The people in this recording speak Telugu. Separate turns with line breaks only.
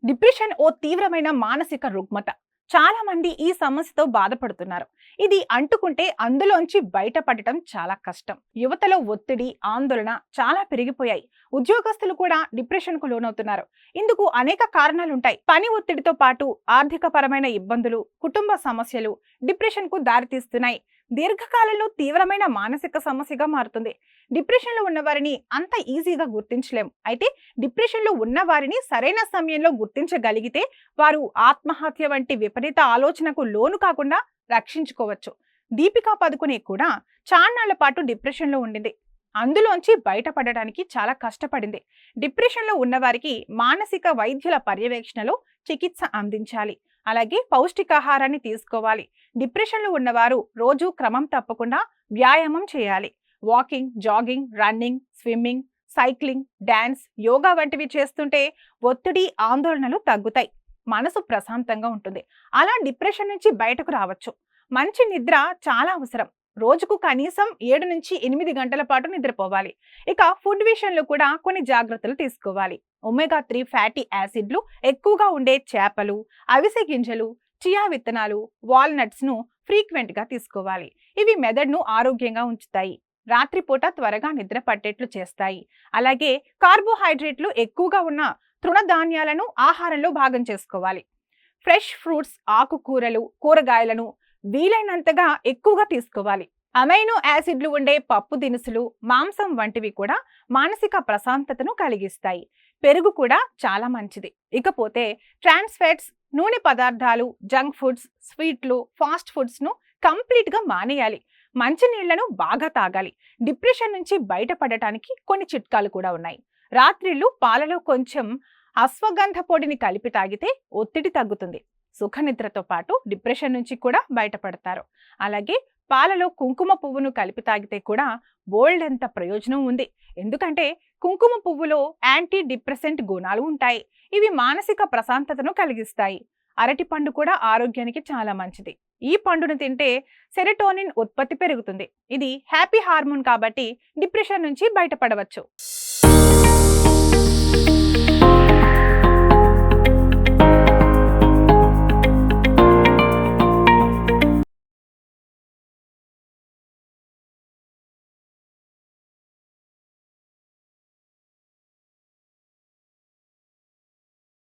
డిప్రెషన్ ఓ తీవ్రమైన మానసిక రుగ్మత. చాలా మంది ఈ సమస్యతో బాధపడుతున్నారు. ఇది అంటుకుంటే అందులోంచి బయటపడటం చాలా కష్టం. యువతలో ఒత్తిడి, ఆందోళన చాలా పెరిగిపోయాయి. ఉద్యోగస్తులు కూడా డిప్రెషన్ కు లోనవుతున్నారు. ఇందుకు అనేక కారణాలుంటాయి. పని ఒత్తిడితో పాటు ఆర్థిక పరమైన ఇబ్బందులు, కుటుంబ సమస్యలు డిప్రెషన్ కు దారితీస్తున్నాయి. దీర్ఘకాలంలో తీవ్రమైన మానసిక సమస్యగా మారుతుంది. డిప్రెషన్ లో ఉన్న వారిని అంత ఈజీగా గుర్తించలేం. అయితే డిప్రెషన్ లో ఉన్న వారిని సరైన సమయంలో గుర్తించగలిగితే వారు ఆత్మహత్య వంటి విపరీత ఆలోచనకు లోను కాకుండా రక్షించుకోవచ్చు. దీపికా పదుకునే కూడా చాన్నాళ్ల పాటు డిప్రెషన్ లో ఉండింది. అందులోంచి బయటపడడానికి చాలా కష్టపడింది. డిప్రెషన్ లో ఉన్నవారికి మానసిక వైద్యుల పర్యవేక్షణలో చికిత్స అందించాలి. అలాగే పౌష్టికాహారాన్ని తీసుకోవాలి. డిప్రెషన్ లో ఉన్నవారు రోజు క్రమం తప్పకుండా వ్యాయామం చేయాలి. Walking, jogging, running, swimming, cycling, dance, yoga వంటివి చేస్తుంటే ఒత్తిడి, ఆందోళనలు తగ్గుతాయి. మనసు ప్రశాంతంగా ఉంటుంది. అలా డిప్రెషన్ నుంచి బయటకు రావచ్చు. మంచి నిద్ర చాలా అవసరం. రోజుకు కనీసం 7 నుంచి 8 గంటల పాటు నిద్రపోవాలి. ఇక ఫుడ్ విషయంలో కూడా కొన్ని జాగ్రత్తలు తీసుకోవాలి. ఒమేగా 3 ఫ్యాటీ యాసిడ్లు ఎక్కువగా ఉండే చేపలు, అవిసె గింజలు, చియా విత్తనాలు, వాల్నట్స్ ను ఫ్రీక్వెంట్ గా తీసుకోవాలి. ఇవి మెదడును ఆరోగ్యంగా ఉంచుతాయి. రాత్రిపూట త్వరగా నిద్ర పట్టేట్లు చేస్తాయి. అలాగే కార్బోహైడ్రేట్లు ఎక్కువగా ఉన్న తృణధాన్యాలను ఆహారంలో భాగం చేసుకోవాలి. ఫ్రెష్ ఫ్రూట్స్, ఆకుకూరలు, కూరగాయలను వీలైనంతగా ఎక్కువగా తీసుకోవాలి. అమైనో యాసిడ్లు ఉండే పప్పు దినుసులు, మాంసం వంటివి కూడా మానసిక ప్రశాంతతను కలిగిస్తాయి. పెరుగు కూడా చాలా మంచిది. ఇకపోతే ట్రాన్స్ ఫ్యాట్స్, నూనె పదార్థాలు, జంక్ ఫుడ్స్, స్వీట్లు, ఫాస్ట్ ఫుడ్స్ ను కంప్లీట్ గా మానేయాలి. మంచి నీళ్లను బాగా తాగాలి. డిప్రెషన్ నుంచి బయటపడటానికి కొన్ని చిట్కాలు కూడా ఉన్నాయి. రాత్రిళ్ళు పాలలో కొంచెం అశ్వగంధ పొడిని కలిపి తాగితే ఒత్తిడి తగ్గుతుంది. సుఖనిద్రతో పాటు డిప్రెషన్ నుంచి కూడా బయటపడతారు. అలాగే పాలలో కుంకుమ పువ్వును కలిపి తాగితే కూడా బోల్డ్ ఎంత ప్రయోజనం ఉంది. ఎందుకంటే కుంకుమ పువ్వులో యాంటీ డిప్రెసెంట్ గుణాలు ఉంటాయి. ఇవి మానసిక ప్రశాంతతను కలిగిస్తాయి. అరటి పండు కూడా ఆరోగ్యానికి చాలా మంచిది. ఈ పండును తింటే సెరోటోనిన్ ఉత్పత్తి పెరుగుతుంది. ఇది హ్యాపీ హార్మోన్ కాబట్టి డిప్రెషన్ నుంచి బయటపడవచ్చు.